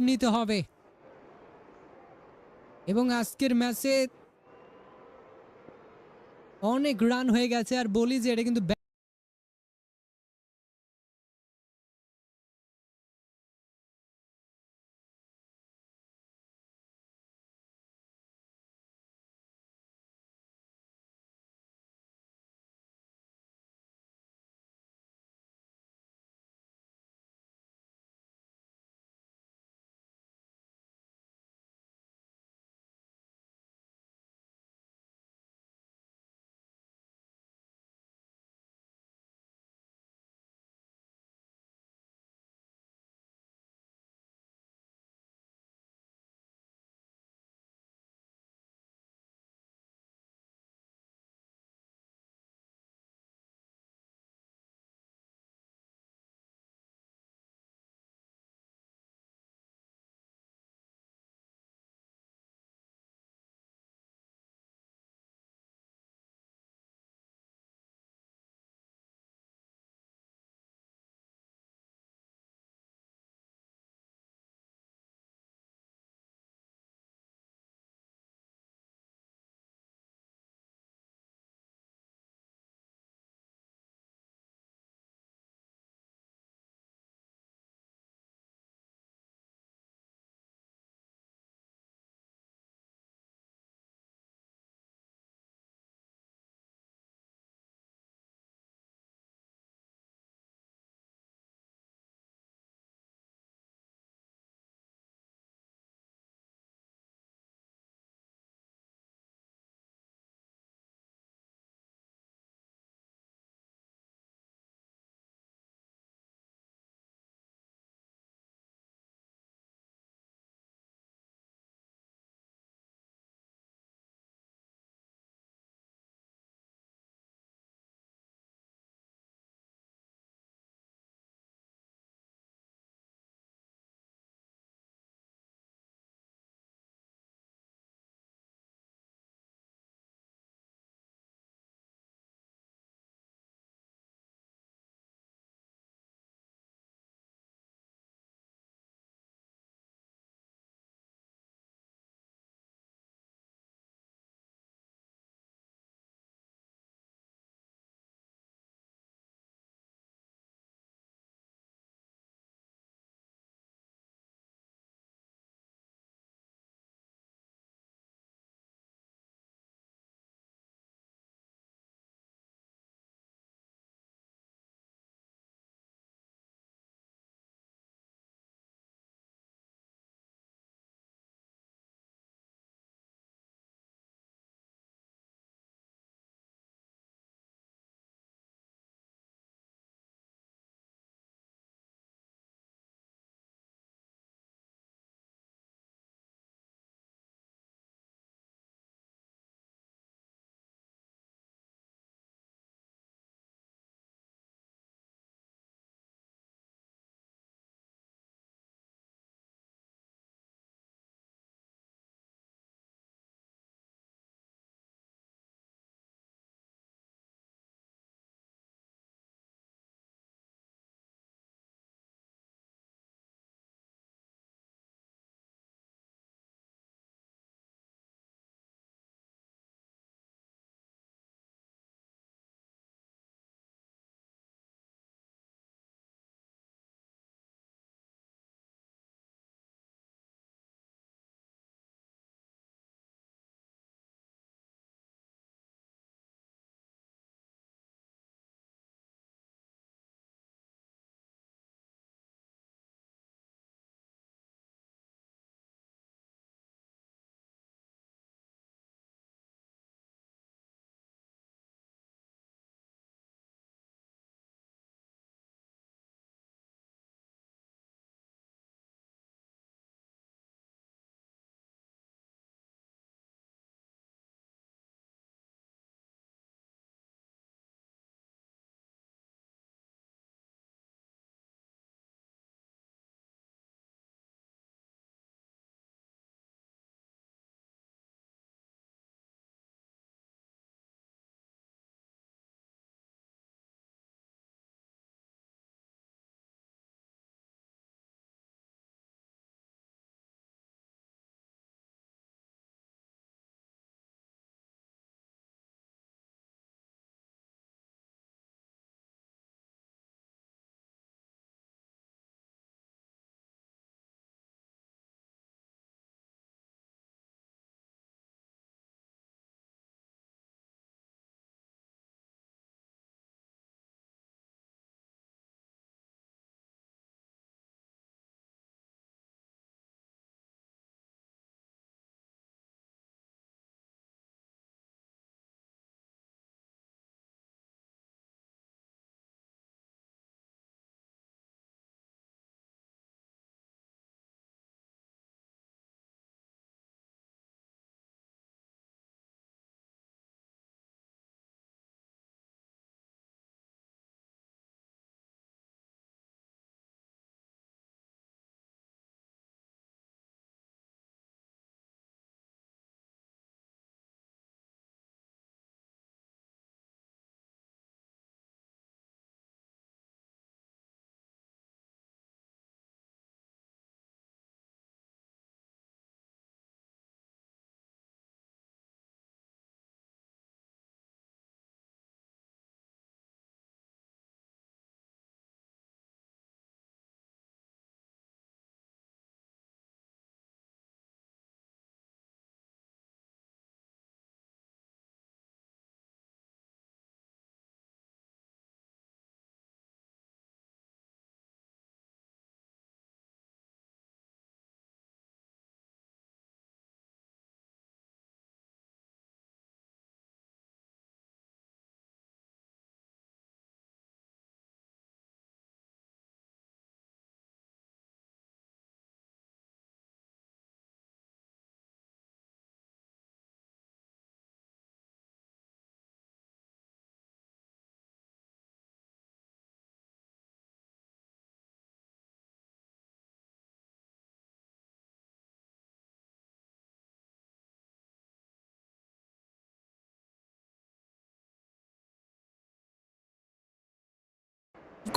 নিতে হবে এবং আজকের ম্যাচে অনেক রান হয়ে গেছে। আর বলি যে এটা কিন্তু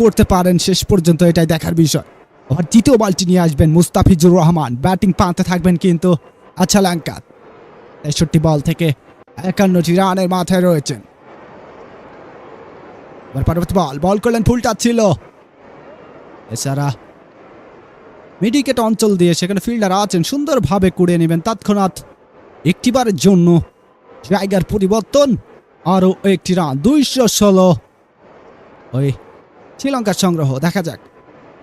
করতে পারেন শেষ পর্যন্ত, এটাই দেখার বিষয়। আবার দ্বিতীয় বলটি নিয়ে আসবেন মুস্তাফিজুর রহমান, ব্যাটিং প্রান্তে থাকবেন কিন্তু শ্রীলঙ্কা। ৬৩ বল থেকে ৫১টি রানের মাথায় রয়েছেন। এবার পরবর্তী বল করলেন, ফুল টাচ ছিল। এছাড়া মিডিকেট অঞ্চল দিয়ে সেখানে ফিল্ডার আছেন, সুন্দরভাবে কুড়িয়ে নেবেন তৎক্ষণাৎ। একটিবারের জন্য জায়গার পরিবর্তন, আরও একটি রান, ২১৬ ওই শ্রীলঙ্কার সংগ্রহ। দেখা যাক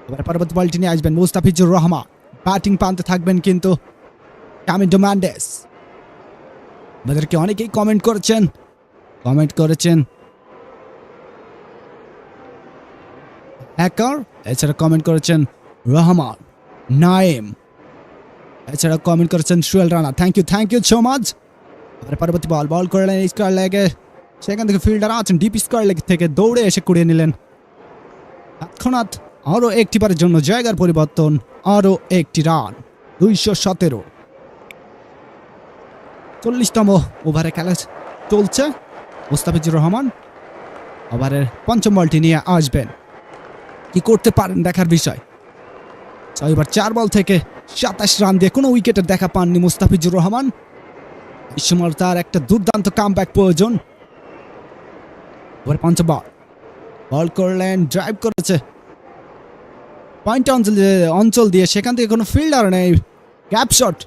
এবার পরবর্তী বলটি নিয়ে আসবেন মুস্তাফিজুর রহমান, ব্যাটিং প্রান্তে থাকবেন কিন্তু কামিন্ডো ম্যান্ডেস। আমাদেরকে অনেকেই কমেন্ট করেছেন হ্যাকার, এছাড়া কমেন্ট করেছেন রহমান নাইম, এছাড়া কমেন্ট করেছেন Suel Rana. Thank you so much. আর পরবর্তী বল করলেন স্কোয়ার লেগে, সেখান থেকে ফিল্ডার আছেন ডিপ স্কোয়ার লেগ থেকে দৌড়ে এসে কুড়িয়ে নিলেন। তৎক্ষণাৎ আরও একটিবারের জন্য জায়গার পরিবর্তন, আরও একটি রান, ২১৭। ৪০তম ওভারে খেলা চলছে। মুস্তাফিজুর রহমান ওভারের পঞ্চম বলটি নিয়ে আসবেন, কি করতে পারেন দেখার বিষয়। এবার ৪ বল থেকে ২৭ রান দিয়ে কোনো উইকেটের দেখা পাননি মুস্তাফিজুর রহমান। এই সময় তার একটা দুর্দান্ত কামব্যাক প্রয়োজন। এবার পঞ্চম বল করলেন, ড্রাইভ করেছে পয়েন্ট অঞ্চল দিয়ে, সেখান থেকে কোনো ফিল্ডার নেই। গ্যাপ শট,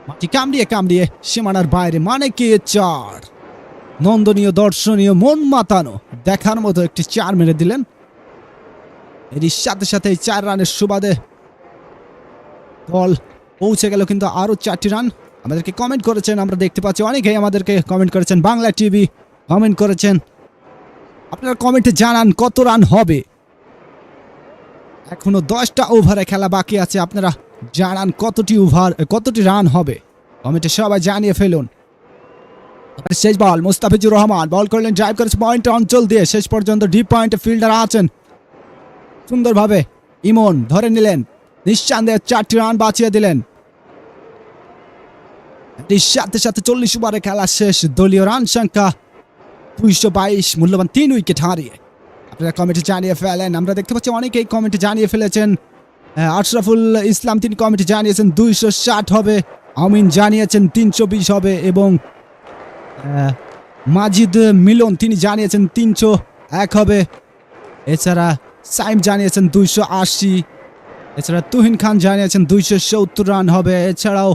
মাটি কামড়িয়ে সীমানার বাইরে, মানে কি ৪। নন্দনীয়, দর্শনীয়, মন মাতানো, দেখার মতো একটি ৪ মেরে দিলেন। এরই সাথে সাথে ৪ রানের সুবাদে দল পৌঁছে গেল কিন্তু আরও ৪টি রান। আমাদেরকে কমেন্ট করেছেন, আমরা দেখতে পাচ্ছি অনেকেই আমাদেরকে কমেন্ট করেছেন। বাংলা টিভি কমেন্ট করেছেন, আপনারা কমেন্টে জানান কত রান হবে। এখনো 10টা ওভারে খেলা বাকি আছে, আপনারা জানান কতটি রান হবে, কমেন্টে সবাই জানিয়ে ফেলুন। শেষ বল, মুস্তাফিজুর রহমান বল করলেন, ড্রাইভ করেছে পয়েন্ট অঞ্চল দিয়ে, শেষ পর্যন্ত ডিপ পয়েন্টে ফিল্ডার আছেন, সুন্দরভাবে ইমন ধরে নিলেন, নিঃসন্দেহে 4টি রান বাঁচিয়ে দিলেন। সাথে সাথে 40 ওভারে খেলা শেষ, দলীয় রান সংখ্যা 222, মূল্যবান 3 উইকেট হারিয়ে। আপনারা কমেন্টে জানিয়ে ফেলেন, আমরা দেখতে পাচ্ছি অনেকেই কমেন্টে জানিয়ে ফেলেছেন। আশরাফুল ইসলাম তিনি কমেন্টে জানিয়েছেন 260 হবে, আমিন জানিয়েছেন 320 হবে, এবং মাজিদ মিলন তিনি জানিয়েছেন 301 হবে। এছাড়া সাইম জানিয়েছেন 280, এছাড়া তুহিন খান জানিয়েছেন 270 রান হবে। এছাড়াও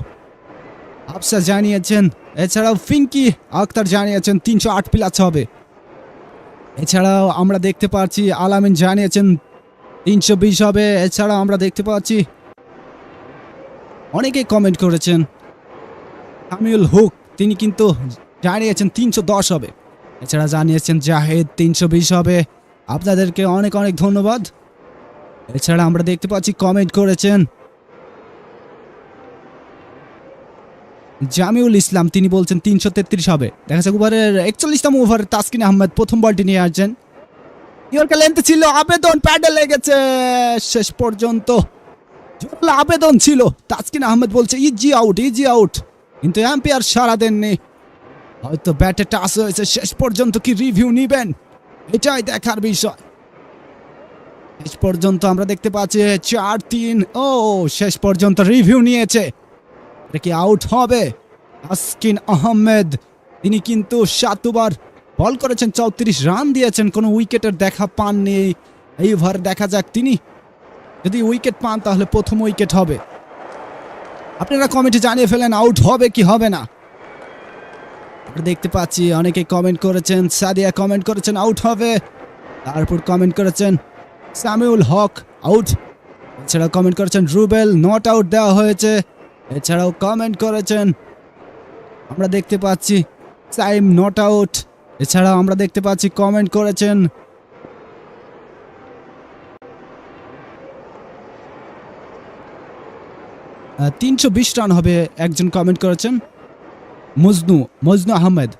আফসা জানিয়েছেন, এছাড়াও ফিঙ্কি আক্তার জানিয়েছেন 308 প্লাস হবে। এছাড়াও আমরা দেখতে পাচ্ছি আলামিন জানিয়েছেন 320 হবে। এছাড়াও আমরা দেখতে পাচ্ছি অনেকেই কমেন্ট করেছেন। সামিউল হুক তিনি কিন্তু জানিয়েছেন 310 হবে। এছাড়া জানিয়েছেন জাহেদ 320 হবে। আপনাদেরকে অনেক অনেক ধন্যবাদ। এছাড়া আমরা দেখতে পাচ্ছি কমেন্ট করেছেন জামিউল ইসলাম, তিনি বলছেন 333 হবে। দেখা যাক ওভারের 41তম ওভারে তাসকিন আহমেদ প্রথম বলটি নিয়ে আসছেন। ইয়র্কার লেন্থে ছিল, আবেদন প্যাডে লেগেছে, শেষ পর্যন্ত আবেদন ছিল। তাসকিন আহমেদ বলছে ইজি আউট, কিন্তু এম্পায়ার সাড়া দেননি, হয়তো ব্যাটে টাচ হয়েছে। শেষ পর্যন্ত কি রিভিউ নিবেন, এটাই দেখার বিষয়। শেষ পর্যন্ত আমরা দেখতে পাচ্ছি 4-3, শেষ পর্যন্ত রিভিউ নিয়েছে। এটা কি আউট হবে? তাসকিন আহমেদ তিনি কিন্তু 7 ওভার বল করেছেন, 34 রান দিয়েছেন, কোনো উইকেটের দেখা পাননি। এই ওভার দেখা যাক তিনি যদি উইকেট পান তাহলে প্রথম উইকেট হবে। আপনারা কমেন্টে জানিয়ে ফেলেন আউট হবে কি হবে না। আমরা দেখতে পাচ্ছি অনেকে কমেন্ট করেছেন, সাদিয়া কমেন্ট করেছেন আউট হবে, তারপর কমেন্ট করেছেন সামিউল হক আউট, এছাড়াও কমেন্ট করেছেন রুবেল নট আউট দেওয়া হয়েছে। এছাড়াও কমেন্ট করেছেন আমরা দেখতে পাচ্ছি সাইম নট আউট। এছাড়াও আমরা দেখতে পাচ্ছি কমেন্ট করেছেন আহ 320 রান হবে, একজন কমেন্ট করেছেন মজনু আহমেদ।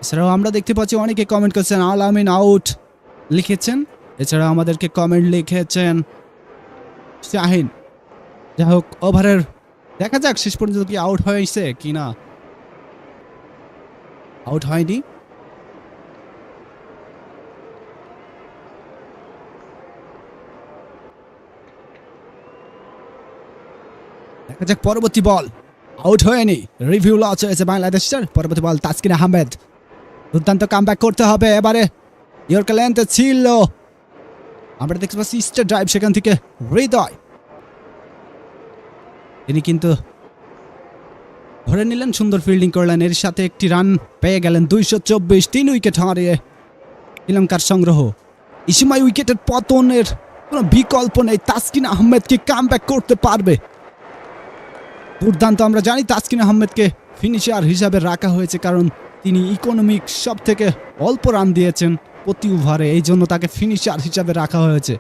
এছাড়াও আমরা দেখতে পাচ্ছি অনেকে কমেন্ট করেছেন আলামিন আউট লিখেছেন। এছাড়াও আমাদেরকে কমেন্ট লিখেছেন শাহিন। যাই হোক, ওভারের দেখা যাক শেষ পর্যন্ত কি আউট হয়েছে কি না। আউট হয়নি। দেখা যাক পরবর্তী বল আউট হয়নি, রিভিউ লস হয়েছে বাংলাদেশের। পরবর্তী বল তাসকিন আহমেদ, দুর্দান্ত কামব্যাক করতে হবে এবারে। ইয়র্কার লেন্থে ছিল, আমরা দেখতে পাচ্ছি স্টার ড্রাইভ, সেখান থেকে হৃদয় তিনি কিন্তু ধরে নিলেন, সুন্দর ফিল্ডিং করলেন, এর সাথে একটি রান পেয়ে গেলেন। 224, 3 উইকেট হারিয়ে শ্রীলঙ্কার সংগ্রহ। এই সময় উইকেটের পতনের কোনো বিকল্প নেই, তাসকিন আহমেদ কি কামব্যাক করতে পারবে? দুর্দান্ত, আমরা জানি তাসকিন আহমেদকে ফিনিশার হিসাবে রাখা হয়েছে, কারণ তিনি ইকোনমিক সব থেকে অল্প রান দিয়েছেন প্রতি ওভারে, এই জন্য তাকে ফিনিশার হিসাবে রাখা হয়েছে।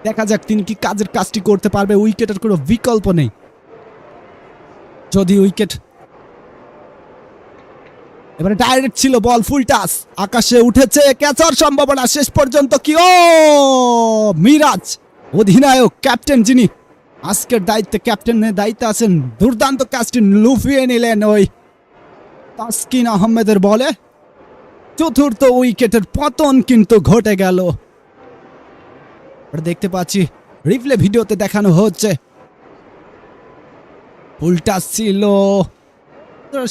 দেখা যাক তিনি কি কাজের কাজটি করতে পারবে, উইকেটের কোনো বিকল্প নেই। যদি উইকেট, এবারে ডাইরেক্ট ছিল বল, ফুল টাচ, আকাশে উঠেছে, ক্যাচার সম্ভাবনা শেষ পর্যন্ত কি? ও মিরাজ অধিনায়ক, ক্যাপ্টেন, যিনি আজকের ক্যাপ্টেনের দায়িত্বে আছেন, দুর্দান্ত ক্যাচটি লুফিয়ে নিলেন ওই তাসকিন আহমেদের বলে। চতুর্থ উইকেটের পতন কিন্তু ঘটে গেল। আমরা দেখতে পাচ্ছি, রিপ্লে ভিডিওতে দেখানো হচ্ছে, ফুল টাচ ছিল,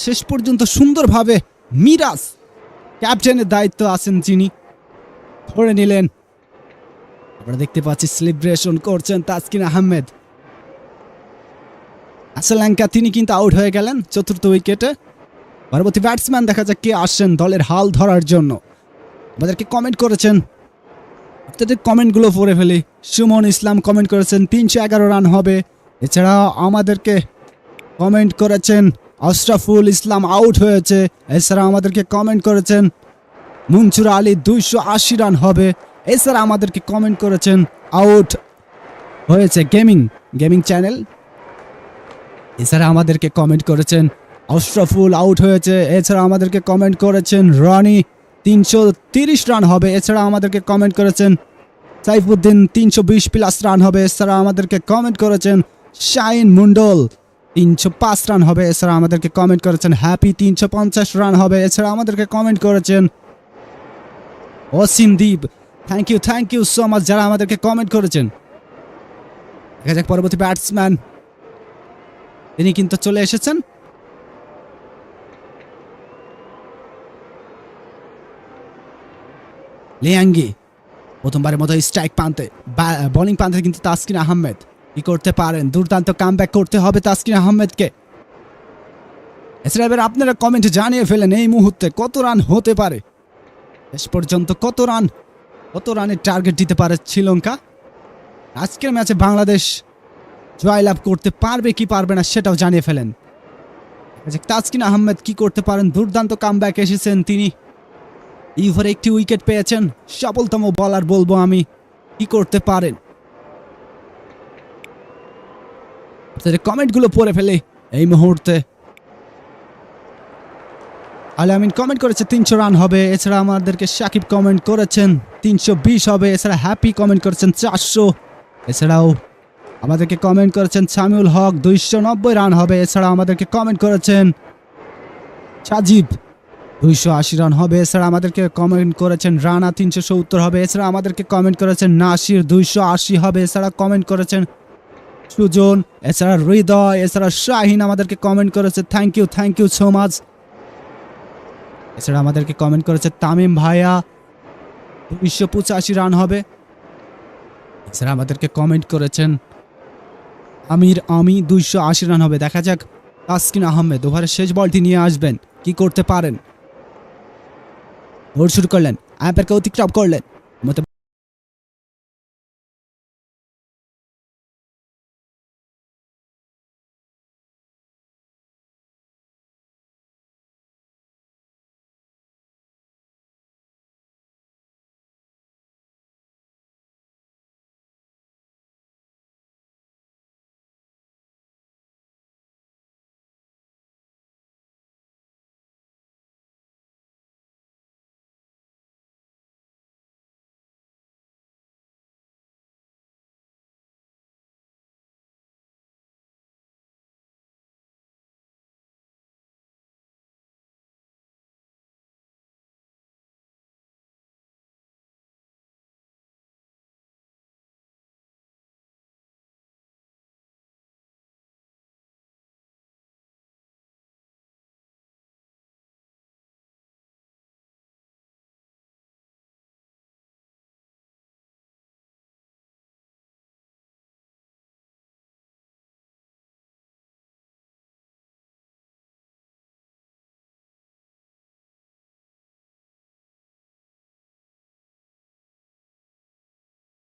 শেষ পর্যন্ত সুন্দরভাবে মিরাজ, ক্যাপ্টেনের দায়িত্ব আছেন যিনি, ধরে নিলেন। আমরা দেখতে পাচ্ছি সেলিব্রেশন করছেন তাসকিন আহমেদ। শ্রীলঙ্কা তিনি কিন্তু আউট হয়ে গেলেন চতুর্থ উইকেটে। পরবর্তী ব্যাটসম্যান দেখা যাক কে আসছেন দলের হাল ধরার জন্য। আমাদেরকে কমেন্ট করেছেন, আপনাদের কমেন্টগুলো পড়ে ফেলি। সুমন ইসলাম কমেন্ট করেছেন 311 রান হবে। এছাড়া আমাদেরকে কমেন্ট করেছেন আশরাফুল ইসলাম আউট হয়েছে। এছাড়া আমাদেরকে কমেন্ট করেছেন মুনসুর আলী 280 রান হবে। এছাড়া আমাদেরকে কমেন্ট করেছেন আউট হয়েছে গেমিং চ্যানেল। এছাড়া আমাদেরকে কমেন্ট করেছেন আশরাফুল আউট হয়েছে। এছাড়া আমাদেরকে কমেন্ট করেছেন রনি 330 রান হবে। এছাড়া আমাদেরকে কমেন্ট করেছেন সাইফুদ্দিন 320 প্লাস রান হবে। এছাড়া আমাদেরকে কমেন্ট করেছেন শাহিন মন্ডল 305 রান হবে। এছাড়া আমাদেরকে কমেন্ট করেছেন হ্যাপি 350 রান হবে। এছাড়া আমাদেরকে কমেন্ট করেছেন অসীম দ্বীপ, থ্যাংক ইউ সো মাচ যারা আমাদেরকে কমেন্ট করেছেন। দেখা যাক পরবর্তী ব্যাটসম্যান, তিনি কিন্তু চলে এসেছেন। লিয়াঙ্গি প্রথমবারের মতো স্ট্রাইক প্রান্তে, বোলিং প্রান্তে কিন্তু তাসকিন আহমেদ কি করতে পারেন? দুর্দান্ত কামব্যাক করতে হবে তাসকিন আহমেদকে। এছাড়া এবার আপনারা কমেন্টে জানিয়ে ফেলেন এই মুহূর্তে কত রান হতে পারে, শেষ পর্যন্ত কত রানের টার্গেট দিতে পারে শ্রীলঙ্কা। আজকের ম্যাচে বাংলাদেশ জয়লাভ করতে পারবে কি পারবে না সেটাও জানিয়ে ফেলেন। তাসকিন আহমেদ কি করতে পারেন? দুর্দান্ত কামব্যাক এসেছেন তিনি, এই ওভারে একটি উইকেট পেয়েছেন, সফলতম বলার বলবো আমি। কি করতে পারেন? কমেন্টগুলো পড়ে ফেলে এই মুহূর্তে। আলামিন কমেন্ট করেছে 300 রান হবে। এছাড়া আমাদেরকে সাকিব কমেন্ট করেছেন 320 হবে। এছাড়া হ্যাপি কমেন্ট করেছেন 400। এছাড়াও আমাদেরকে কমেন্ট করেছেন সামিউল হক 290 রান হবে। এছাড়া আমাদেরকে কমেন্ট করেছেন সাজিব 280 রান হবে। এছাড়া আমাদেরকে কমেন্ট করেছেন রানা 370 হবে। এছাড়া আমাদেরকে কমেন্ট করেছেন নাসির 280 হবে। এছাড়া কমেন্ট করেছেন সুজন, এছাড়া হৃদয়, এছাড়া শাহিন আমাদেরকে কমেন্ট করেছে থ্যাংক ইউ সো মাচ। এছাড়া আমাদেরকে কমেন্ট করেছে তামিম ভাইয়া 285 রান হবে। এছাড়া আমাদেরকে কমেন্ট করেছেন আমি 280 রান হবে। দেখা যাক তাসকিন আহমেদ ওভারের শেষ বলটি নিয়ে আসবেন, কি করতে পারেন? ওভার শুরু করলেন, আম্পায়ারকে অতিক্রম করলেন।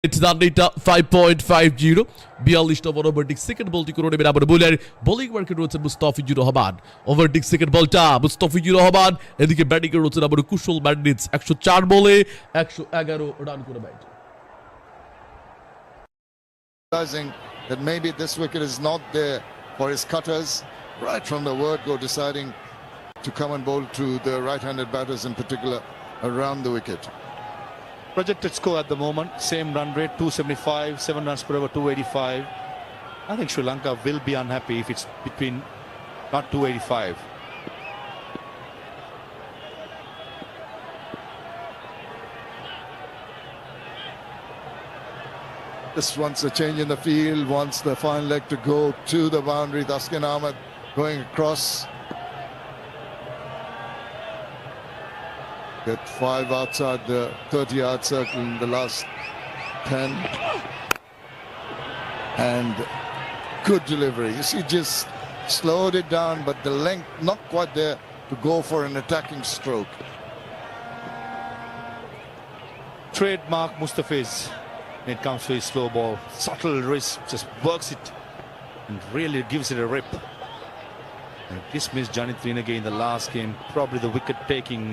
রানটা 5.50 42 নম্বর ওভারটিক সেকেন্ড বলটি করে নেবেন আবার বোলার বোলিং মার্কেট রয়েছেন মুস্তাফিজুর রহমান ওভারটিক সেকেন্ড বলটা মুস্তাফিজুর রহমান এদিকে ব্যাটিং এ রয়েছেন আবার কুশল ম্যান্ডিটস 104 বলে 111 রান করে bat Realizing that maybe this wicket is not there for his cutters right from the word go, deciding to come and bowl to the right-handed batters in particular around the wicket. Projected score at the moment, same run rate, 275, 7 runs per over, 285. I think Sri Lanka will be unhappy if it's between not 285. This wants a change in the field, wants the fine leg to go to the boundary. Taskin Ahmed going across. Get 5 outside the 30-yard circle in the last 10. And good delivery. You see, just slowed it down, but the length not quite there to go for an attacking stroke. Trademark Mustafiz when it comes to his slow ball. Subtle wrist, just works it and really gives it a rip. And dismissed Janit Trinage in the last game, probably the wicket-taking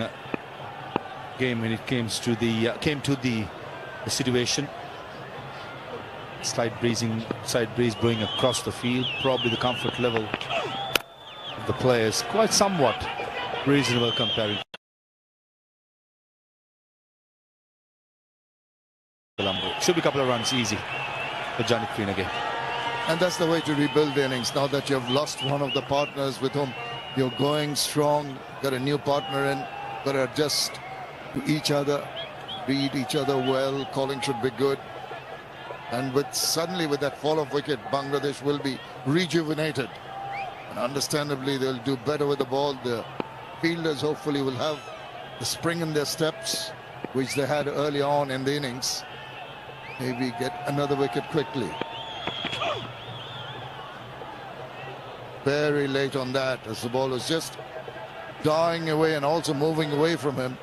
game when it came to the situation. Slight breeze blowing across the field, probably the comfort level of the players quite somewhat reasonable comparing Colombo. Should be a couple of runs easy for Janit Trinage. And that's the way to rebuild the innings. Now that you've lost one of the partners with whom you're going strong, got a new partner in, got to adjust to each other, read each other well, calling should be good. And suddenly with that fall of wicket, Bangladesh will be rejuvenated. And understandably, they'll do better with the ball. The fielders hopefully will have the spring in their steps, which they had early on in the innings. Maybe get another wicket quickly. Very late on that as the ball was just dying away and also moving away from him.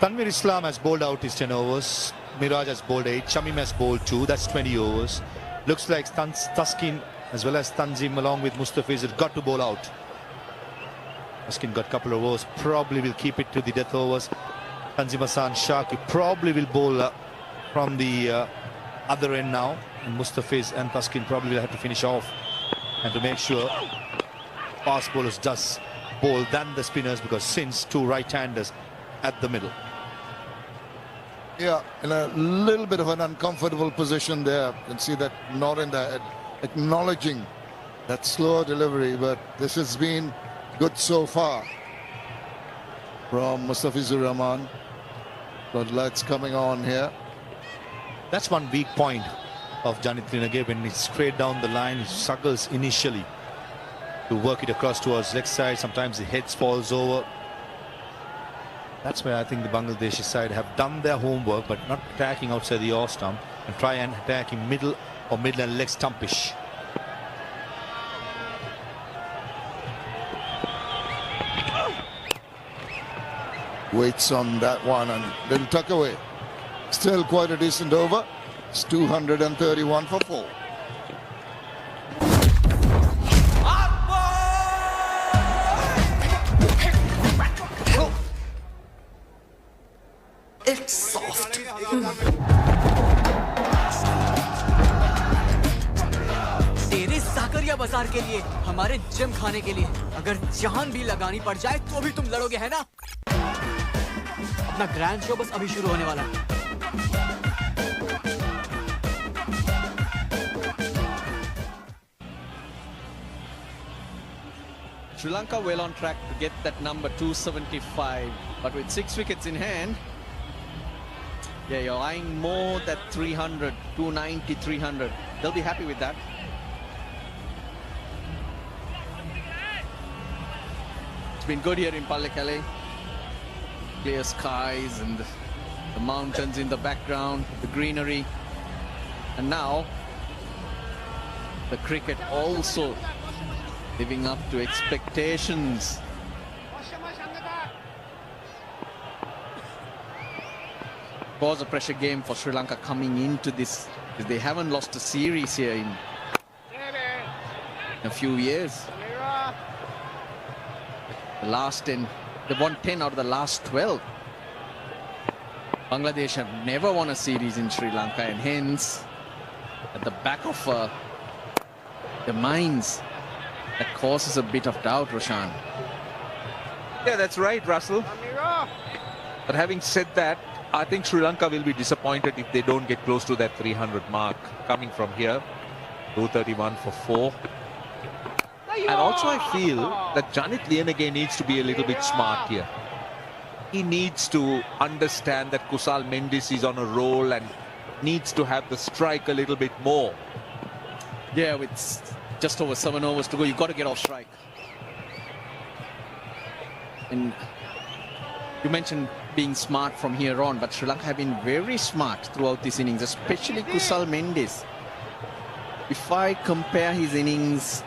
Tanvir Islam has bowled out his 10 overs. Miraj has bowled 8. Shamim has bowled 2. That's 20 overs. Looks like Taskin as well as Tanzim along with Mustafiz have got to bowl out. Taskin got a couple of overs. Probably will keep it to the death overs. Tanzim Hassan Shaki probably will bowl from the other end now. And Mustafiz and Taskin probably will have to finish off. And to make sure fast bowlers does bowl than the spinners, because since 2 right-handers at the middle. Yeah, in a little bit of an uncomfortable position there. You can see that nod in the head, acknowledging that slower delivery, but this has been good so far from Mustafizur Rahman. Floodlights coming on here. That's one weak point of Janit Trinage. When he's straight down the line, he struggles initially to work it across towards leg side. Sometimes the head falls over. That's where I think the Bangladeshi side have done their homework, but not attacking outside the off stump, and try and attack in middle or middle and leg stumpish. Waits on that one and little tuck away. Still quite a decent over. It's 231 for 4. It's soft. तेरे साकरिया बाजार के लिए, हमारे gym खाने के लिए, अगर जान भी लगानी पड़ जाए तो भी तुम लड़ोगे, है ना? अपना ग्रैंड शो बस अभी शुरू होने वाला है. Sri Lanka well on track to get that number 275, but with 6 wickets in hand, yeah, you're eyeing more that 300, 290, 300. They'll be happy with that. It's been good here in Pallekele. Clear skies and the mountains in the background, the greenery. And now, the cricket also living up to expectations. was a pressure game for Sri Lanka coming into this, because they haven't lost a series here in a few years. The last 10, they won 10 out of the last 12. Bangladesh have never won a series in Sri Lanka, and hence at the back of the minds, that causes a bit of doubt, Roshan. Yeah, that's right, Russell. But having said that, I think Sri Lanka will be disappointed if they don't get close to that 300 mark coming from here. 231 for 4. And also I feel that Janit Lianage needs to be a little bit smart here. He needs to understand that Kusal Mendis is on a roll and needs to have the strike a little bit more. Yeah, with just over 7 overs to go, you've got to get off strike. And you mentioned being smart from here on, but Sri Lanka have been very smart throughout this innings, especially Kusal Mendis. If I compare his innings,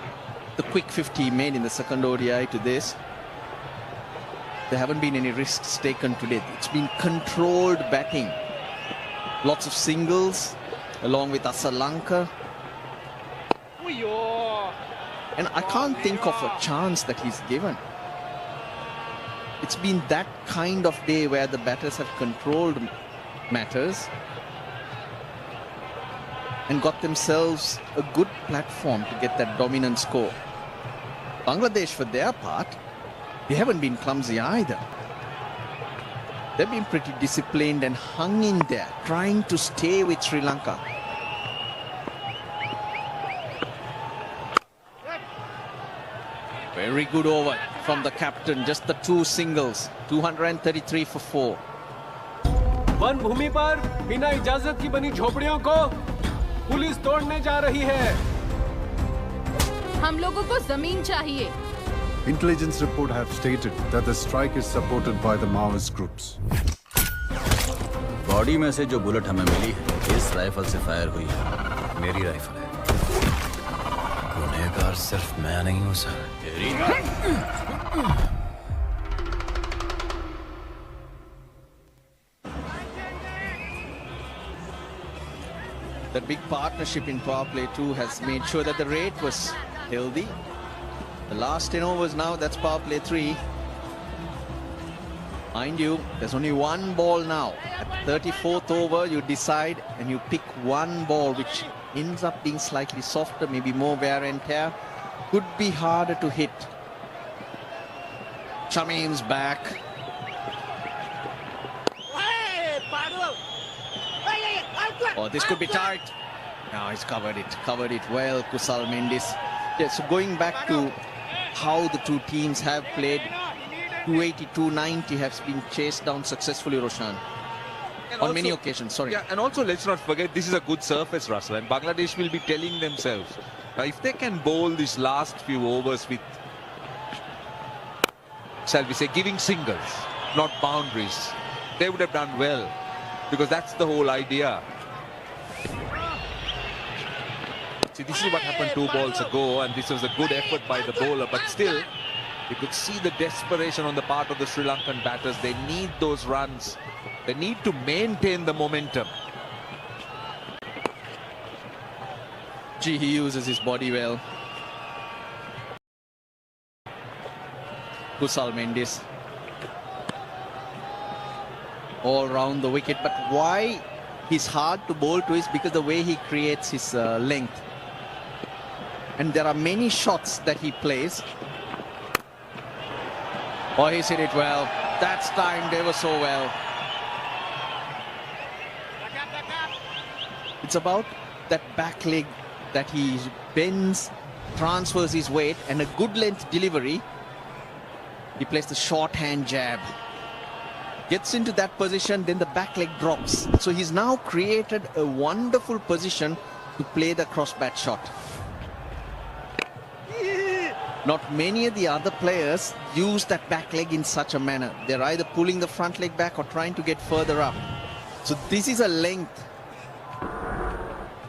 the quick 50 he made in the second ODI to this, there haven't been any risks taken today. It's been controlled batting. Lots of singles along with Asalanka. And I can't think of a chance that he's given. It's been that kind of day where the batters have controlled matters and got themselves a good platform to get that dominant score. Bangladesh, for their part, they haven't been clumsy either. They've been pretty disciplined and hung in there, trying to stay with Sri Lanka. Very good over from the captain, just the 2 singles, 233 for 4. One भूमि पर बिना इजाजत की बनी झोपड़ियों को police तोड़ने जा रही है। हम लोगों को जमीन चाहिए। Intelligence report have stated that the strike is supported by the Maoist groups. Body में से जो बुलेट हमें मिली है इस राइफल से फायर हुई है। मेरी राइफल है। गुनहगार सिर्फ मैं नहीं हूँ सर। तेरी The big partnership in power play 2 has made sure that the rate was healthy. The last 10 overs now, that's power play 3. Mind you, there's only 1 ball now. At the 34th over, you decide and you pick 1 ball, which ends up being slightly softer, maybe more wear and tear. Could be harder to hit. Shamim's back. Oh, this could be tight. Now he's covered it well, Kusal Mendis. Yeah, so going back to how the two teams have played, 280, 290 has been chased down successfully, Roshan. And on also, many occasions, sorry. Yeah, and also let's not forget this is a good surface, Russell, and Bangladesh will be telling themselves, now if they can bowl these last few overs with, shall we say, giving singles, not boundaries, they would have done well, because that's the whole idea. See, this is what happened 2 balls ago, and this was a good effort by the bowler, but still, you could see the desperation on the part of the Sri Lankan batters. They need those runs. They need to maintain the momentum. Gee, he uses his body well. Kusal Mendis. All round the wicket, but why he's hard to bowl to is because the way he creates his length. And there are many shots that he plays. Oh, he's hit it well. That's timed ever so well. It's about that back leg that he bends, transfers his weight, and a good length delivery. He plays the shorthand jab. Gets into that position, then the back leg drops. So he's now created a wonderful position to play the cross bat shot. Not many of the other players use that back leg in such a manner. They're either pulling the front leg back or trying to get further up. So this is a length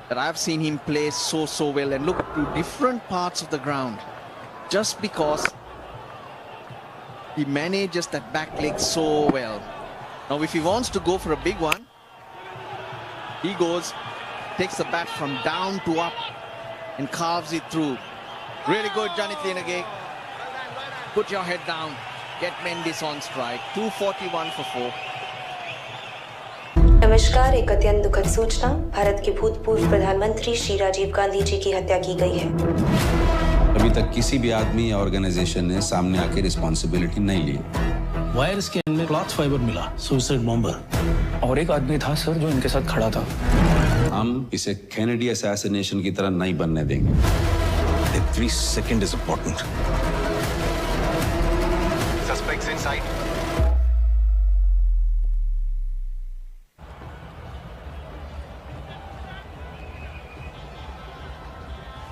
that I've seen him play so well, and look to different parts of the ground, just because he manages that back leg so well. Now if he wants to go for a big one, He goes, takes the bat from down to up and carves it through. Really good, Johnny Tlinage. Put your head down. Get Mendes on strike. 241 for 4. नमस्कार। एक अत्यंत दुखद सूचना, भारत के भूतपूर्व प्रधानमंत्री श्री राजीव गांधी जी की हत्या की गई है। अभी तक किसी भी आदमी या ऑर्गेनाइजेशन ने सामने आके रिस्पॉन्सिबिलिटी नहीं ली। वायर स्कैन में क्लॉथ फाइबर मिला, सुसाइड बॉम्बर, और एक आदमी था सर जो इनके साथ खड़ा था। हम इसे केनेडी असैसिनेशन की तरह नहीं बनने देंगे। Every second is important. Suspects in sight.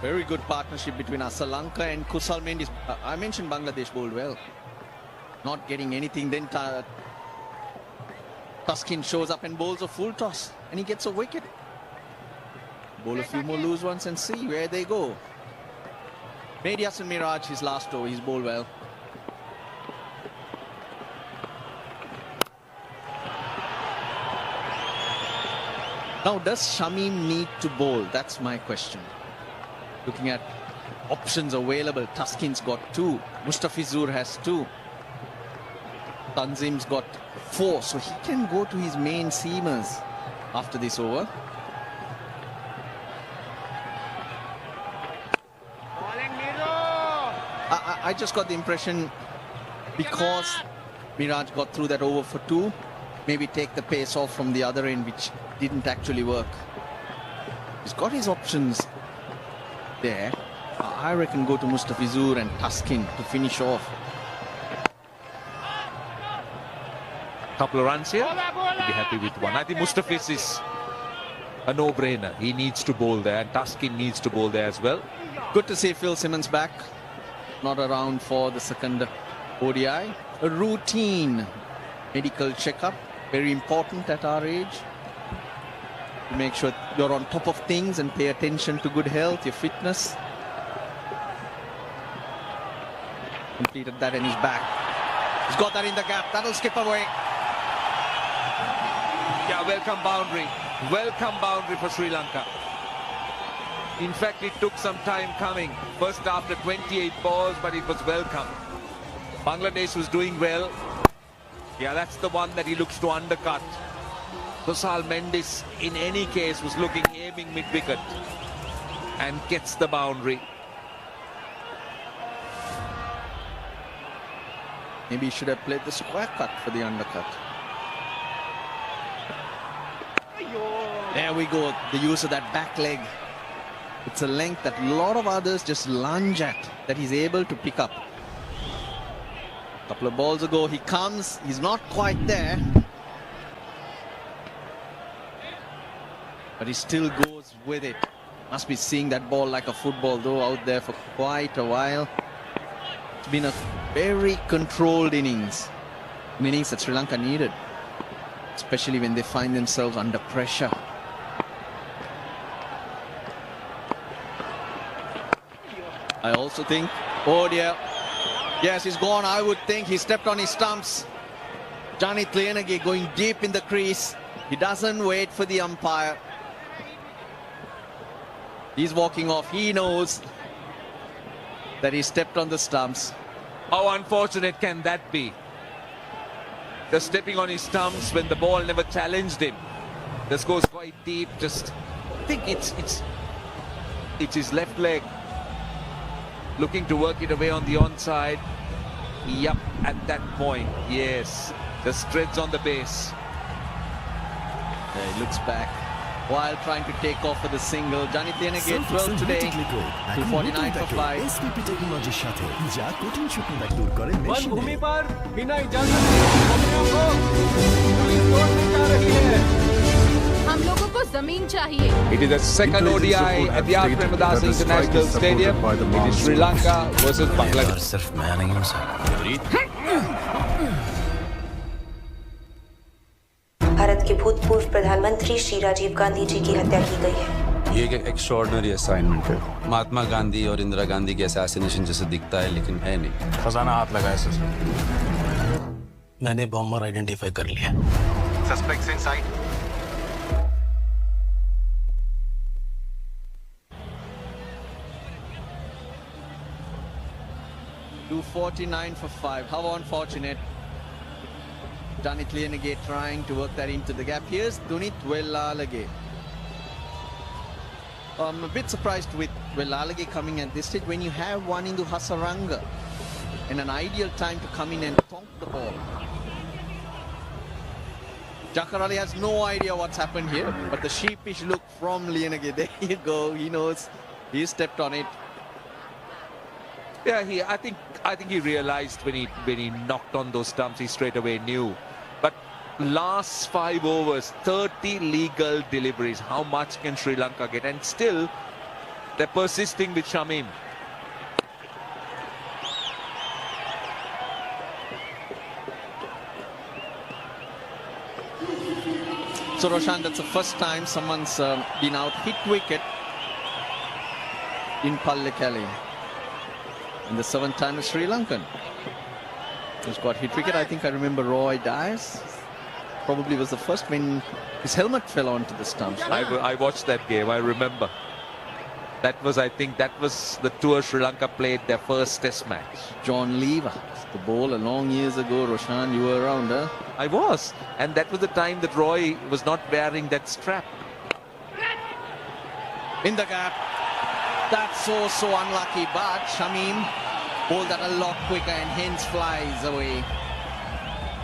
Very good partnership between Asalanka and Kusal Mendes. I mentioned Bangladesh bowled well. Not getting anything, then Tuskin shows up and bowls a full toss and he gets a wicket. Bowl a few more loose ones and see where they go. Made Yasin Miraj his last over, he's bowled well. Now does Shamim need to bowl? That's my question. Looking at options available, Tuskin's got 2, Mustafizur has 2, Tanzim's got 4, so he can go to his main seamers after this over. I just got the impression because Miraj got through that over for 2, maybe take the pace off from the other end, which didn't actually work. He's got his options there. I reckon go to Mustafizur and Tuskin to finish off. Couple of runs here, he'll be happy with 1. I think Mustafiz is a no-brainer. He needs to bowl there, and Tuskin needs to bowl there as well. Good to see Phil Simmons back, not around for the second ODI. A routine medical checkup, very important at our age. To make sure you're on top of things and pay attention to good health, your fitness. Completed that and he's back. He's got that in the gap. That'll skip away. Yeah, welcome boundary. Welcome boundary for Sri Lanka. In fact, it took some time coming. First after 28 balls, but it was welcome. Bangladesh was doing well. Yeah, that's the one that he looks to undercut. Kusal Mendes, in any case, was looking, aiming mid-wicket and gets the boundary. Maybe he should have played the square cut for the undercut. There we go, the use of that back leg. It's a length that a lot of others just lunge at, that he's able to pick up. A couple of balls ago, he comes, he's not quite there. But he still goes with it. Must be seeing that ball like a football though out there for quite a while. It's been a very controlled innings. An innings that Sri Lanka needed. Especially when they find themselves under pressure. I also think, oh dear. Yes, he's gone. I would think he stepped on his stumps. Johnny Tlinage going deep in the crease. He doesn't wait for the umpire. He's walking off. He knows that he stepped on the stumps. How unfortunate can that be? Just stepping on his stumps when the ball never challenged him. This goes quite deep. Just, I think it's his left leg looking to work it away on the onside. Yup, at that point, yes. Just treads on the base. There he looks back while trying to take off for the single. Johnny Tlinage 12 today, 249 for 5. One भूमि पर बिना इजाजत के को police तोड़ने जा रही है। हम लोगों को जमीन चाहिए। It is the second ODI at the Art Premadas International Stadium. It is Sri Lanka versus Bangladesh. सिर्फ मैं नहीं हूँ सर। भारत के भूतपूर्व प्रधानमंत्री श्री राजीव गांधी जी की हत्या की गई है। ये एक एक्स्ट्राऑर्डिनरी असाइनमेंट है। महात्मा गांधी और इंदिरा गांधी के असैसिनेशन जैसे दिखता है लेकिन है नहीं। खजाना हाथ लगाया सर। मैंने बॉम्बर आइडेंटिफाई कर लिया। Suspects in sight. 249 for 5. How unfortunate. Danit Lienege trying to work that into the gap. Here's Dunit Wellalage. I'm a bit surprised with Wellalage coming at this stage when you have one into Hasaranga and an ideal time to come in and thonk the ball. Jakar Ali has no idea what's happened here, but the sheepish look from Lienege, there you go, he knows, he stepped on it. Yeah, I think he realized when he knocked on those stumps, he straight away knew. But last 5 overs, 30 legal deliveries. How much can Sri Lanka get? And still, they're persisting with Shamim. So Roshan, that's the first time someone's been out hit wicket in Pallekele. And the 7th time is Sri Lankan who's got hit wicket. I think I remember Roy Dias probably was the first when his helmet fell onto the stumps. I watched that game, I remember. I think that was the tour Sri Lanka played their first test match. John Lever, the bowler long years ago. Roshan, you were around, huh? I was. And that was the time that Roy was not wearing that strap. In the gap. That's so unlucky, but Shamim bowled that a lot quicker and hence flies away.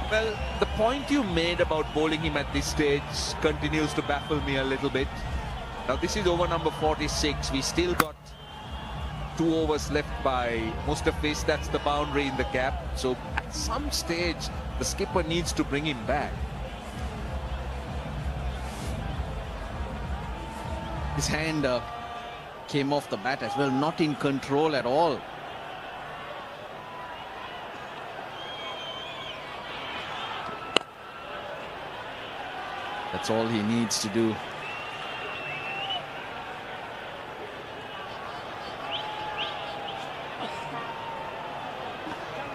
Well, the point you made about bowling him at this stage continues to baffle me a little bit. Now this is over number 46. We still got 2 overs left by Mustafiz. That's the boundary in the gap. So at some stage, the skipper needs to bring him back. His hand came off the bat as well, not in control at all. That's all he needs to do.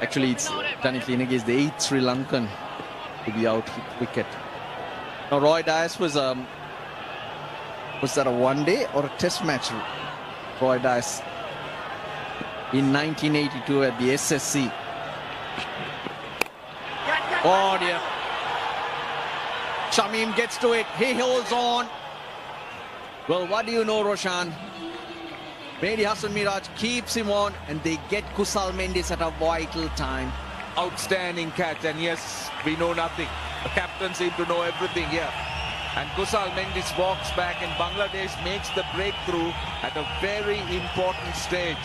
Actually, it's Danit Lienege is the 8th Sri Lankan to be out hit wicket. Now, Roy Dias was that a one-day or a test match? Roy Dias in 1982 at the SSC. Oh dear. Shamim gets to it. He holds on. Well, what do you know, Roshan? Mehdi Hassan Miraj keeps him on and they get Kusal Mendis at a vital time. Outstanding catch, and yes, we know nothing. The captain seemed to know everything here. And Kusal Mendis walks back and Bangladesh makes the breakthrough at a very important stage.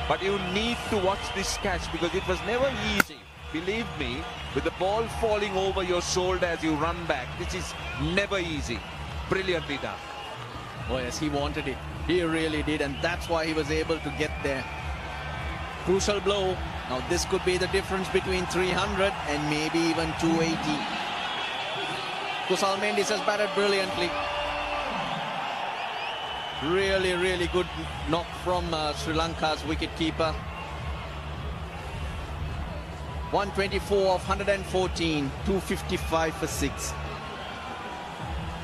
But you need to watch this catch because it was never easy. Believe me, with the ball falling over your shoulder as you run back, this is never easy. Brilliantly done. Oh yes, he wanted it. He really did, and that's why he was able to get there. Crucial blow. Now this could be the difference between 300 and maybe even 280. Kusal Mendis has batted brilliantly. Really, really good knock from Sri Lanka's wicketkeeper. 124 of 114, 255 for 6.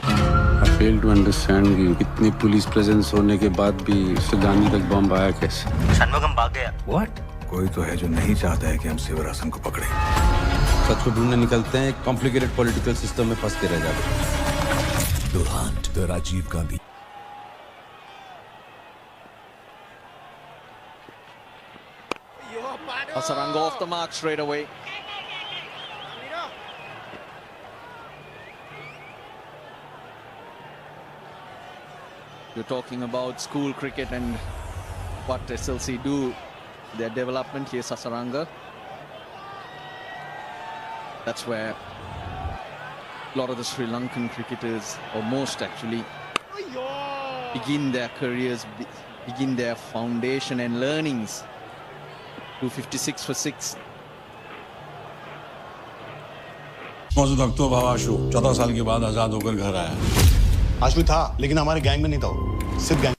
I fail to understand कि इतनी police presence होने के बाद भी सुगानी तक बम आया कैसे? शनमुगम भाग गया। What? कोई तो है जो नहीं चाहता है कि हम शिवरासन को पकड़ें। सच को ढूंढने निकलते हैं, कॉम्प्लिकेटेड पॉलिटिकल सिस्टम में फंसते रह जाते हैं। दुरांत द Rajiv Gandhi. Hasaranga off the mark straight away. You're talking about school cricket and what SLC do, their development. Here's Hasaranga. That's where a lot of the Sri Lankan cricketers, or most actually, begin their careers, begin their foundation and learnings. 256 for 6. मौजूद अक्टूबर आशु 14 साल के बाद आजाद होकर घर आया। आशु था लेकिन हमारे गैंग में नहीं था, सिर्फ gang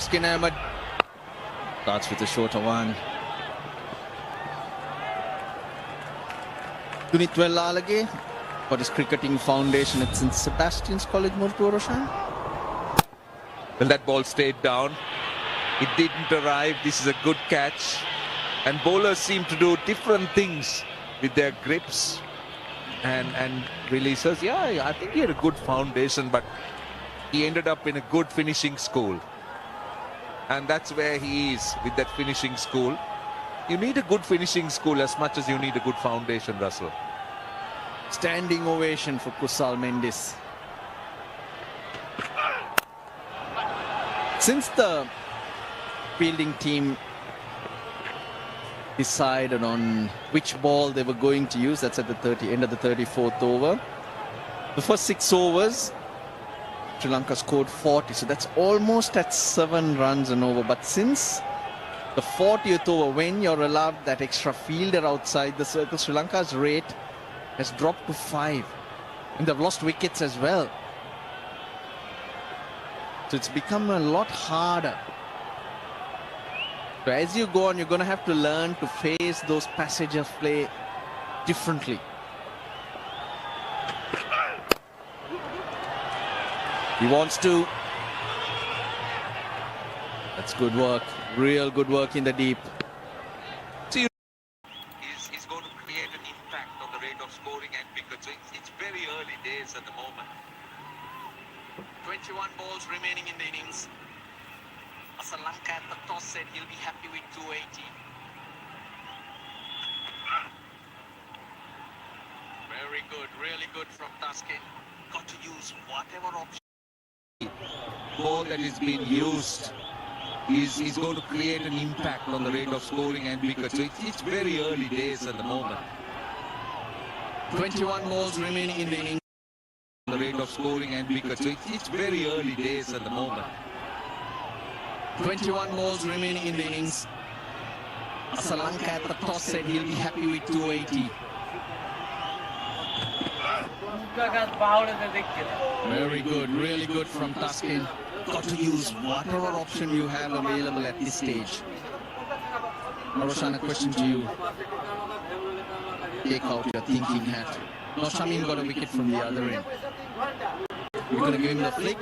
Taskin Ahmed starts with a shorter one. Punit Velalage for his cricketing foundation at St. Sebastian's College, Roshan. Well, that ball stayed down. It didn't arrive. This is a good catch. And bowlers seem to do different things with their grips and releases. Yeah, I think he had a good foundation, but he ended up in a good finishing school. And that's where he is with that finishing school. You need a good finishing school as much as you need a good foundation, Russell. Standing ovation for Kusal Mendis. Since the fielding team decided on which ball they were going to use, that's at the end of the 34th over. The first 6 overs, Sri Lanka scored 40, so that's almost at 7 runs an over. But since the 40th over, when you're allowed that extra fielder outside the circle, Sri Lanka's rate has dropped to 5, and they've lost wickets as well. So it's become a lot harder. So as you go on, you're going to have to learn to face those passage of play differently. He wants to. That's good work. Real good work in the deep. Is going to create an impact on the rate of scoring and wickets. So it's very early days at the moment. 21 balls remaining in the innings. Sri Lanka at the toss said he'll be happy with 280. Very good, really good from Taskin. Got to use whatever option. Ball that is being used is going to create an impact on the rate of scoring and wickets. So it's very early days at the moment. 21 balls remaining in the innings. The rate of scoring and wickets. So it's very early days at the moment. 21 balls remaining in the innings. Sri Lanka at the toss said he'll be happy with 280. Very good, really good from Taskin. Got to use whatever option you have available at this stage. Roshan, a question to you. Take out your thinking hat. Now Shamim got a wicket from the other end. You're going to give him the flick.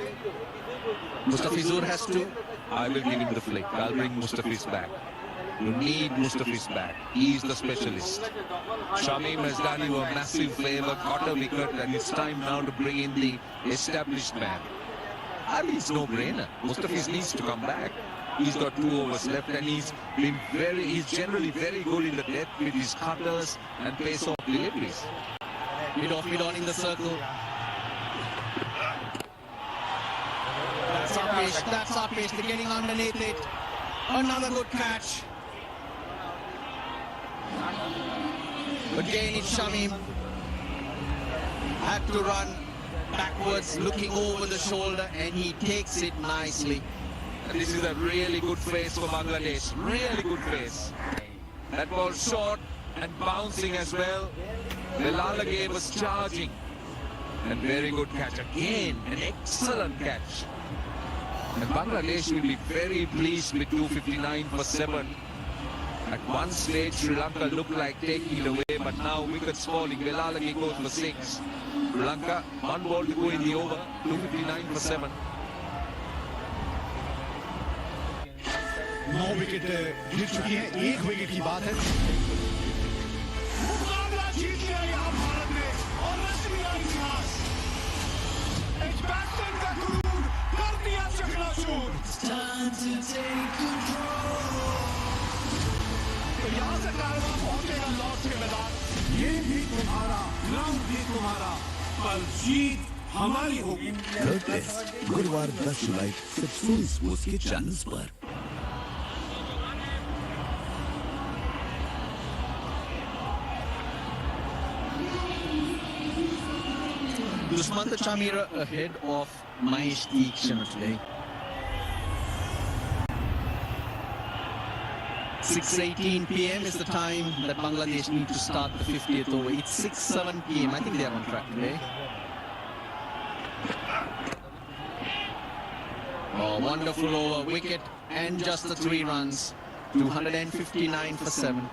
Mustafizur has to. I will give him the flick. I'll bring Mustafiz back. You need Mustafiz back. He is the specialist. Shamim has done you a massive favour, got a wicket, and it's time now to bring in the established man. I mean, it's no-brainer. Mustafiz needs to come back. He's got 2 overs left, and he's generally very good in the depth with his cutters and pace-off deliveries. Mid on in the circle. That's our pace. They're getting underneath it. Another good catch. Again, it's Shamim. Had to run backwards, looking over the shoulder, and he takes it nicely. And this is a really good face for Bangladesh. Really good face. That ball short and bouncing as well. Velalage was charging. And very good catch. Again, an excellent catch. And Bangladesh will be very pleased with 259 for 7. At one stage, Sri Lanka looked like taking it away, but now wickets falling. Velalage goes for 6. Sri Lanka, 1 ball to go in the over, 259 for 7. 9 wicket गिर चुकी हैं, 1 wicket की बात है। मुकाबला जीत लिया यहाँ भारत ने और रच दिया इतिहास। एजबैस्टन का क्रूर कर दिया चकनाचूर। तो यहाँ से कारवां पहुंचेगा लौट के मैदान। ये भी तुम्हारा, ग्राउंड भी तुम्हारा, पर जीत हमारी होगी। थर्ड टेस्ट गुरुवार 10 जुलाई सिर्फ सूरी स्पोर्ट्स के चैनल्स पर। Dusmantha Chamira ahead of Mahesh Deekshana today. 6:18 p.m. is the time that Bangladesh need to start the 50th over. It's 6:07 p.m. I think they are on track today. Oh, wonderful over, wicket, and just the 3 runs. 259 for 7.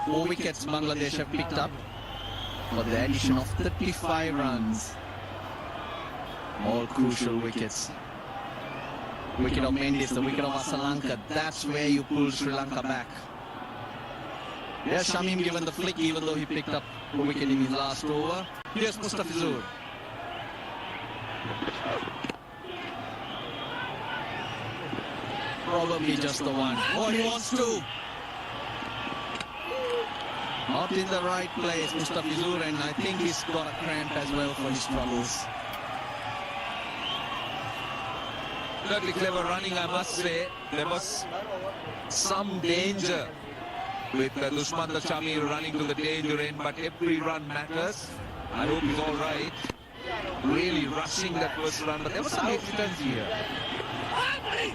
Four wickets Bangladesh have picked up for the addition of 35 runs. All crucial wickets. Wicket of Mendes, the wicket of Asalanka. That's where you pull Sri Lanka back. There's Shamim given the flick even though he picked up a wicket in his last over. Here's Mustafizur. Probably just the one. Oh, he wants two. Not in the right place, Mustafizur, and I think he's got a cramp as well for his troubles. Really clever running, I must say. There was some danger with Dushman Chami running to the danger end, but every run matters. I hope he's all right. Really rushing that first run, but there was some hesitancy here.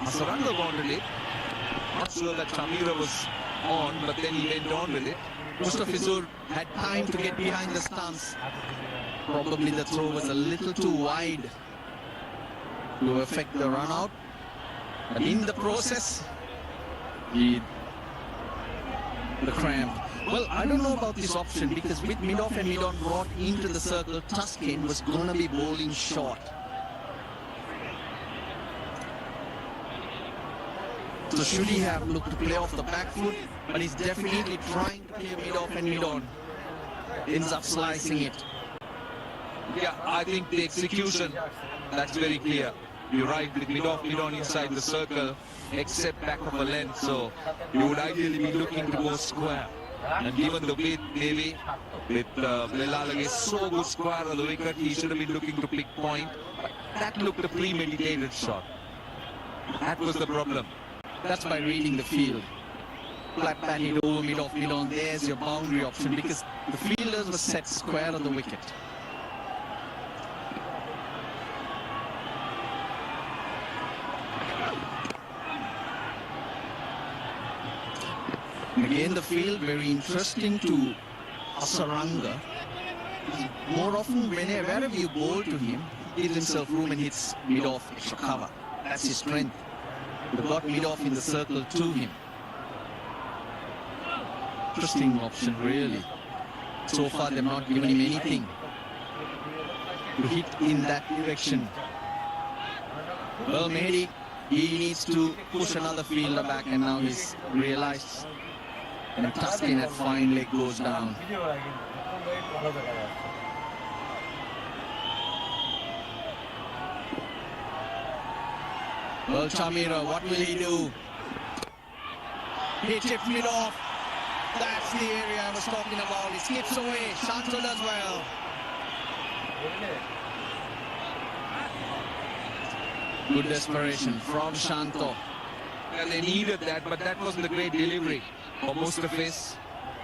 Asaranga wanted it. Not sure that Chamira was on, but then he went on with it. Mustafizur had time to get behind the stumps. Probably the throw was a little too wide to affect the run out. But in the process, the cramp. Well, I don't know about this option because with mid-off and mid-on brought into the circle, Tuskin was going to be bowling short. So should he have looked to play off the back foot? But he's definitely trying to play mid-off and mid-on. Ends up slicing it. Yeah, I think the execution, that's very clear. You're right, with mid-off, mid-on inside the circle, except back of a length. So you would ideally be looking to go square. And given the width, maybe, with Lelalage so good square on the wicket, he should have been looking to pick point. That looked a premeditated shot. That was the problem. That's by reading the field. Flat batted over mid-off, mid-on. There's your boundary option because the fielders were set square on the wicket. Again, the field very interesting to Asaranga. More often, wherever you bowl to him, he gives himself room and hits mid-off extra cover. That's his strength. They've got mid-off in the circle to him. Interesting option, really. So far, they've not given him anything to hit in that direction. Well, Mehdi, he needs to push another fielder back, and now he's realized. And Tuskin at fine leg goes down. Well, Chamira, what will he do? He tipped mid off. That's the area I was talking about. He skips away. Shanto does well. Good desperation from Shanto. Well, they needed that, but that wasn't a great delivery. For Mustafiz,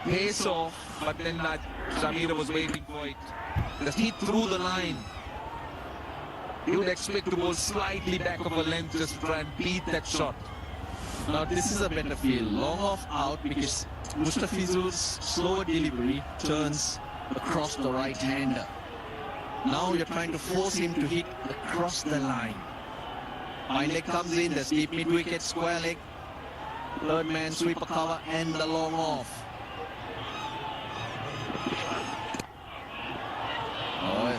pace off, but then Shamira was waiting for it. Just hit through the line. You would expect to go slightly back of a length just to try and beat that shot. Now this is a better field. Long off out because Mustafizur's slower delivery turns across the right-hander. Now you're trying to force him to hit across the line. Fine leg comes in, there's deep mid-wicket, square leg. Third man, sweeper cover, and the long off. Oh,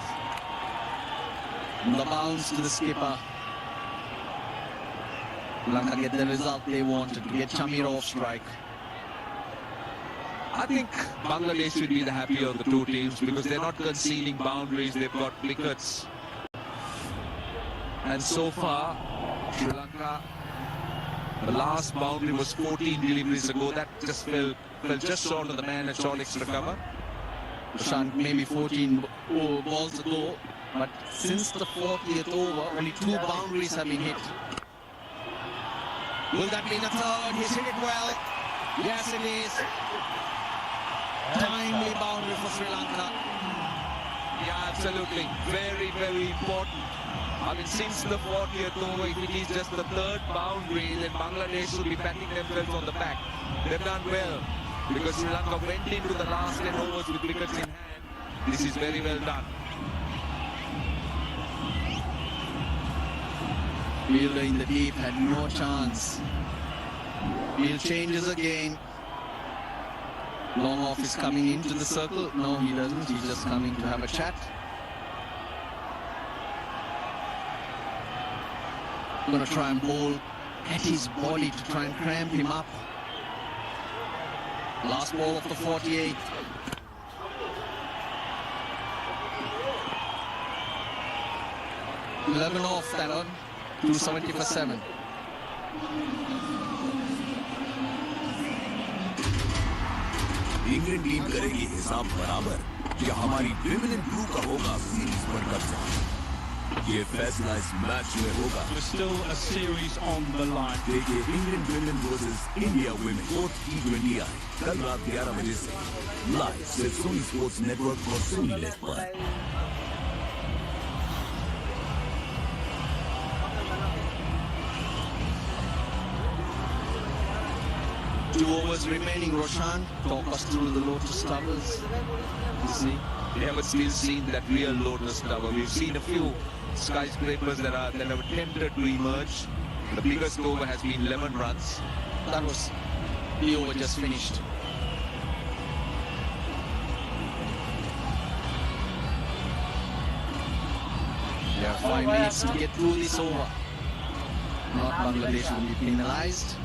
the bounce to the skipper. Lanka get the result they wanted to get Chamira off strike. I think Bangladesh should be the happier of the two teams because they're not conceding boundaries, they've got wickets. And so far, Sri Lanka, the last boundary was 14 deliveries ago. That just fell just short of the man at short extra cover. Prashant, maybe 14 balls ago, But since the 40th over, only 2 boundaries have been hit. Will that be the third? He's hit it well. Yes, it is. Timely boundary for Sri Lanka. Yeah, absolutely. Very, very important. I mean, since the 40th over, if it is just the third boundary, then Bangladesh should be patting themselves on the back. They've done well because Sri Lanka went into the last 10 overs with wickets in hand. This is very well done. Fielder in the deep had no chance. Field changes again. Long off is coming into the circle. No, he doesn't. He's just coming to have a chat. Gonna try and bowl at his body to try and cramp him up. Last ball of the 48. $11 off that on. 270 for 7. England team करेगी हिसाब बराबर या हमारी women in blue का होगा series पर कब्जा ये फैसला इस मैच में होगा Still a series on the line. देखिए England women versus India women 4th T20 आई कल रात 11 बजे से लाइव सिर्फ सोनी स्पोर्ट्स नेटवर्क और सोनी लिव पर। 2 overs remaining. Roshan, talk us through the Lotus Towers. You see? We haven't still seen that real Lotus Tower. We've seen a few skyscrapers that have attempted to emerge. The biggest over has been 11 runs. That was the over just finished. They have 5 minutes to get through this over. Not Bangladesh will be penalized.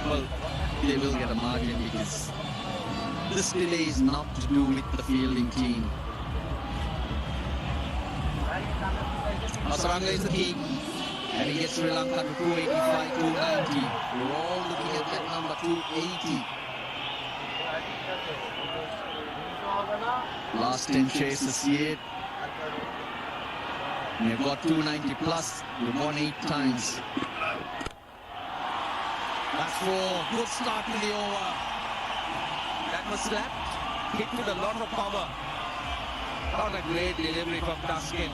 Well, they will get a margin because this delay is not to do with the fielding team. Hasaranga is the key. And he gets Sri Lanka to 285, 290. We're all looking at that number, 280. Last 10 chases yet. They've got 290 plus. We've won 8 times. That's 4. Good start to the over. That was slapped. Hit with a lot of power. What a great delivery from Taskin.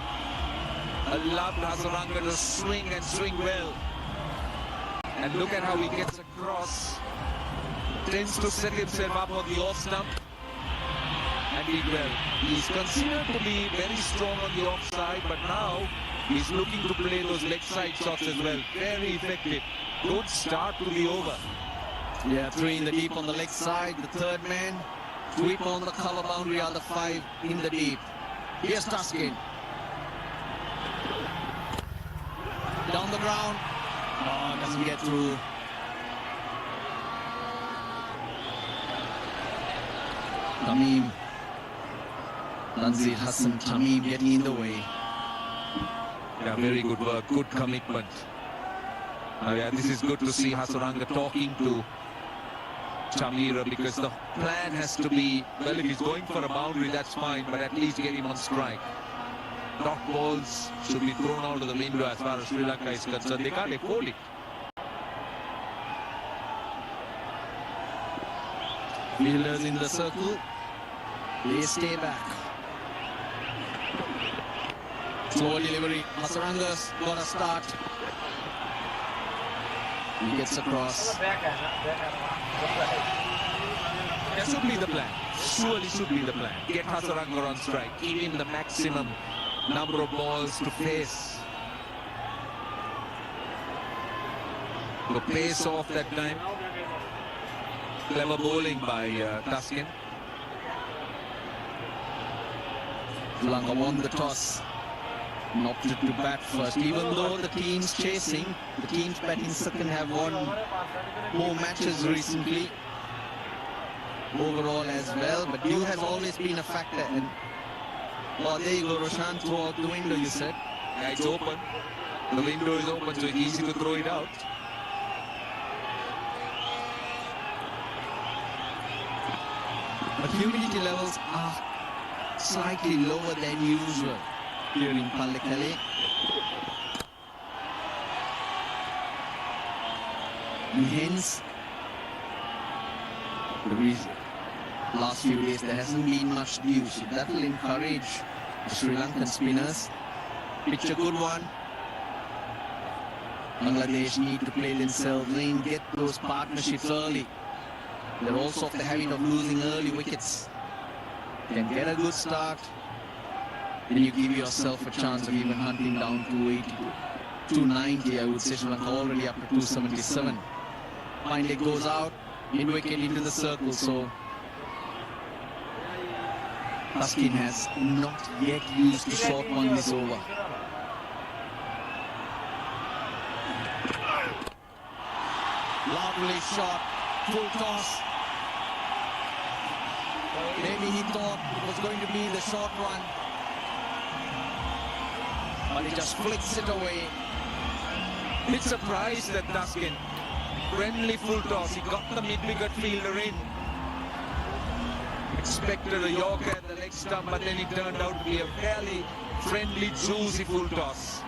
Allowed Hasaranga to swing and swing well. And look at how he gets across. Tends to set himself up on the off stump. And did well. He's considered to be very strong on the offside, but now he's looking to play those leg side shots as well. Very effective. Good start to the over. Yeah, 3 in the deep on the leg side. The third man. Sweep on the cover boundary, other 5 in the deep. Here's Taskin. Down the ground. Oh, doesn't get through. Tamim. Tanzir Hassan Tamim getting in the way. Yeah, very good work. Good commitment. Yeah, this is good to see Hasaranga talking to Chamira because the plan has to be, well, if he's going for a boundary, that's fine, but at least get him on strike. Dot balls should be thrown out of the window as far as Sri Lanka is concerned. They can't afford it. Fielders in the circle. They stay back. Slow delivery. Hasaranga's got a start. He gets across. That should be the plan. Surely should be the plan. Get Hasaranga on strike. Give him the maximum number of balls to face. The pace off that time. Clever bowling by Taskin. Sri Lanka won the toss and opted to bat first. Even though the teams chasing, the teams batting second have won more matches recently. Overall as well, but dew has always been a factor. And well, there you go, Roshan, throw out the window, you said. Yeah, it's open. The window is open, so it's easy to throw it out. But humidity levels are slightly lower than usual here in Pallekele. And hence, the reason last few days there hasn't been much dew, so that will encourage the Sri Lankan spinners. Pitch a good one. Bangladesh need to play themselves in, get those partnerships early. They're also of the habit of losing early wickets. Can get a good start, then you give yourself a chance of even hunting down 280, 290. I would say Sri Lanka already up to 277. Finally goes out, mid wicket into the circle, so Taskin has not yet used the short one this over. Lovely shot, full toss. Maybe he thought it was going to be the short one, but he just flicks it away. Bit surprised that Taskin, friendly full toss, he got the mid-wicket fielder in. Expected a Yorker at the leg stump, but then it turned out to be a fairly friendly, juicy full toss.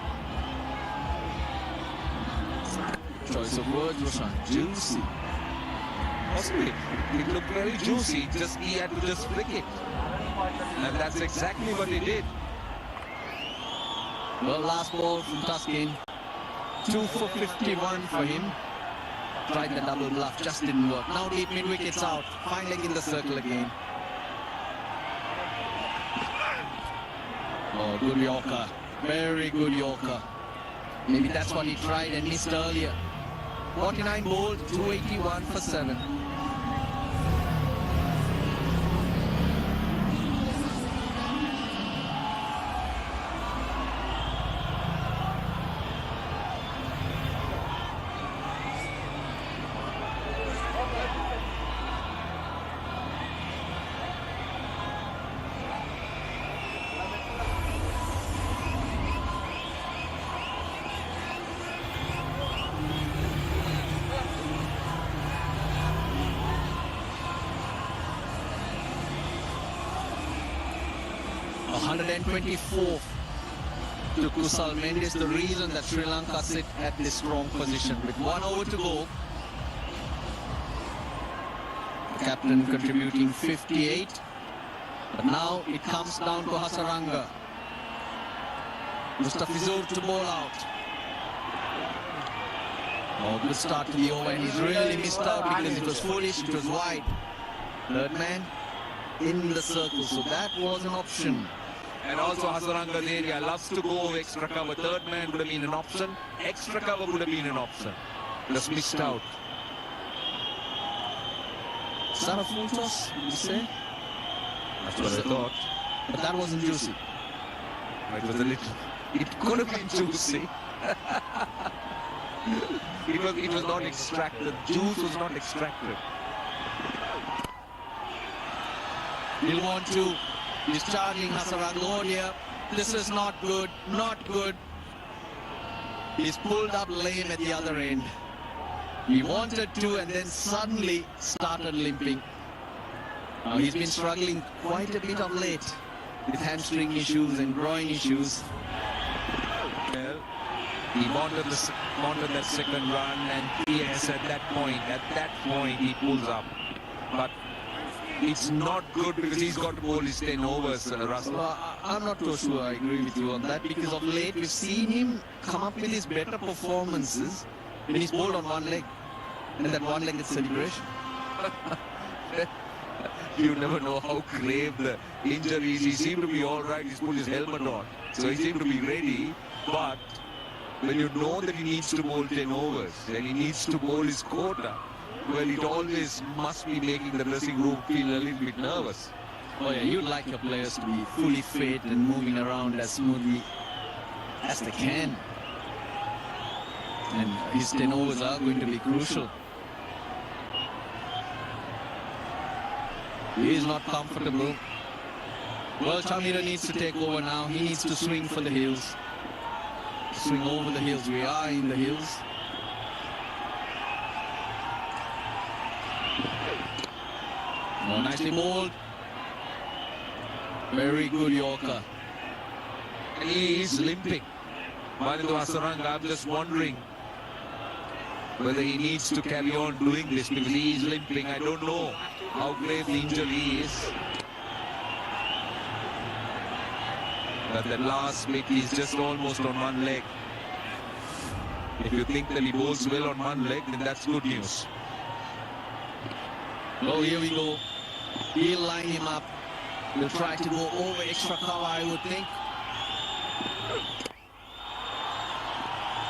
Choice of words, Roshan. Juicy. Possibly. It looked very juicy, just he had to just flick it. And that's exactly what he did. Well, last ball from Taskin. 2 for 51 for him. Tried the double bluff, just didn't work. Now deep mid wickets out. Fine leg in the circle again. Oh, good Yorker. Very good Yorker. Maybe that's what he tried and missed earlier. 49 bowled, 281 for 7. $124 to Kusal Mendes, the reason that Sri Lanka sit at this strong position. With 1 over to go, the captain contributing 58, but now it comes down to Hasaranga. Mustafizur to bowl out. Oh, good start to the over, and he's really missed out because it was foolish, it was wide. Third man in the circle, so that was an option. And also Hasaranga's area loves to go extra cover. Third man would have been an option. Extra cover would have been an option. Just missed out. Is that a full toss, did you say? That's what I thought. But that wasn't juicy. It was a little... It could have been juicy. it was not extracted. Juice was not extracted. He'll want to... Discharging Hasaranga here. This is not good, not good. He's pulled up lame at the other end. He wanted to and then suddenly started limping. Now he's been struggling quite a bit of late with hamstring issues and groin issues. Well, he wanted that second run, and yes, at that point he pulls up. But it's not good because he's got to bowl his 10 overs, Russell. Well, I'm not too sure I agree with you on that, because of late we've seen him come up with his better performances when he's bowled on one leg, and that one leg is celebration. You never know how grave the injury is. He seemed to be all right. He's put his helmet on, so he seemed to be ready. But when you know that he needs to bowl 10 overs and he needs to bowl his quota, well, it always must be making the dressing room feel a little bit nervous. Oh yeah, you'd like your players to be fully fit and moving around as smoothly as they can. And his 10 overs are going to be crucial. He is not comfortable. Well, Chamira needs to take over now. He needs to swing for the hills. Swing over the hills. We are in the hills. Oh, nicely bowled. Very good Yorker. He is limping. Manindu Hasaranga, I'm just wondering whether he needs to carry on doing this because he is limping. I don't know how grave the injury is. But the last bit is just almost on one leg. If you think that he bowls well on one leg, then that's good news. Oh, here we go. He'll line him up. He'll try to go over extra cover, I would think.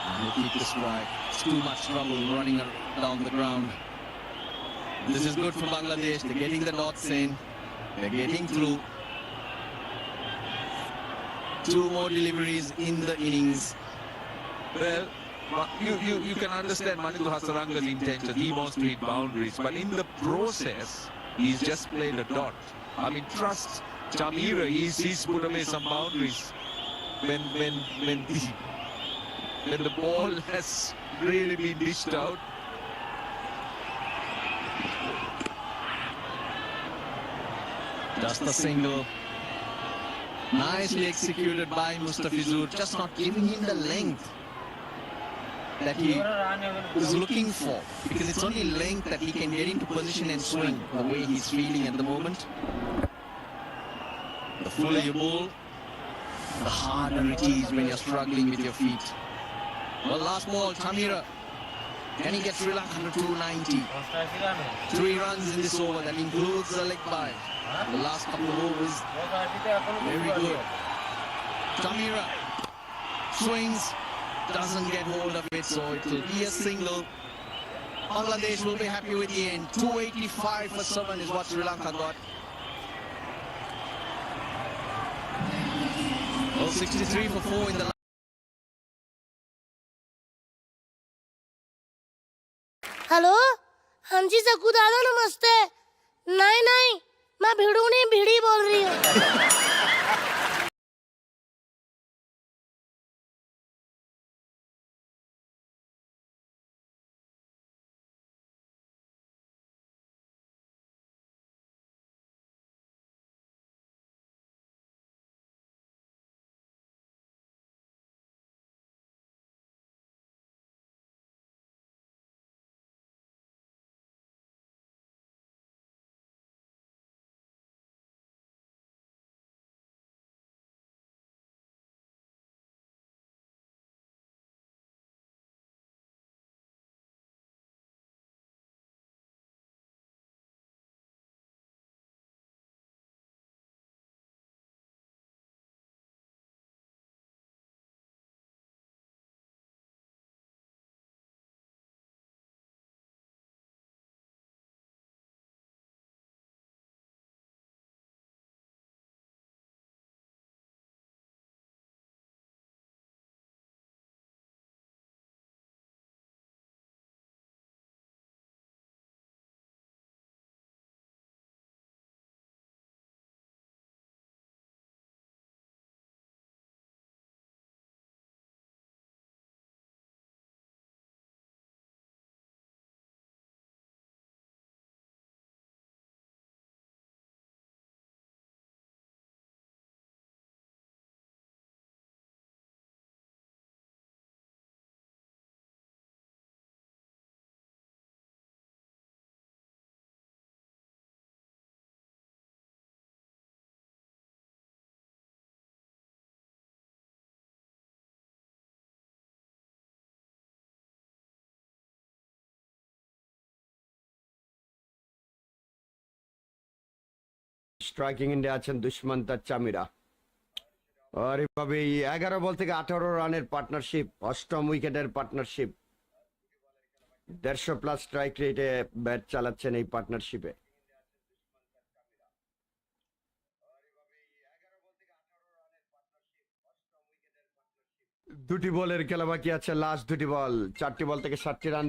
And he'll keep the strike. It's too much trouble running down the ground. This is good for Bangladesh. They're getting the dots in. They're getting through. 2 more deliveries in the innings. Well, you can understand Manindu Hasaranga's intention. He wants to hit boundaries, but in the process, he's just played a dot. I mean, trust Chamira. He's put away some boundaries when the ball has really been dished out. Just a single. Nicely executed by Mustafizur, just not giving him the length that he is looking for, because it's only length that he can get into position and swing the way he's feeling at the moment. The fuller you bowl, the harder it is when you're struggling with your feet. Well, last ball, Chamira. Can he get Sri Lanka to 290? 3 runs in this over, that includes the leg bye. The last couple of overs, very good. Chamira swings, doesn't get hold of it, so it will be a single. Bangladesh will be happy with the end. 285 for 7 is what Sri Lanka got. Well, 63 for 4 in the hello हाँ जी सकू दादा नमस्ते नहीं नहीं मैं भिड़ू नहीं भिड़ी बोल रही हूँ স্ট্রাইকিং এন্ডে আছেন দুষ্মন্ত চামিরা আর এভাবে 11 বল থেকে 18 রানের পার্টনারশিপ, 8ম উইকেটের পার্টনারশিপ, 150 প্লাস স্ট্রাইক রেটে ব্যাট চালাচ্ছেন এই পার্টনারশিপে। দুটি বলের খেলা বাকি আছে, লাস্ট দুটি বল, 4টি বল থেকে 7টি রান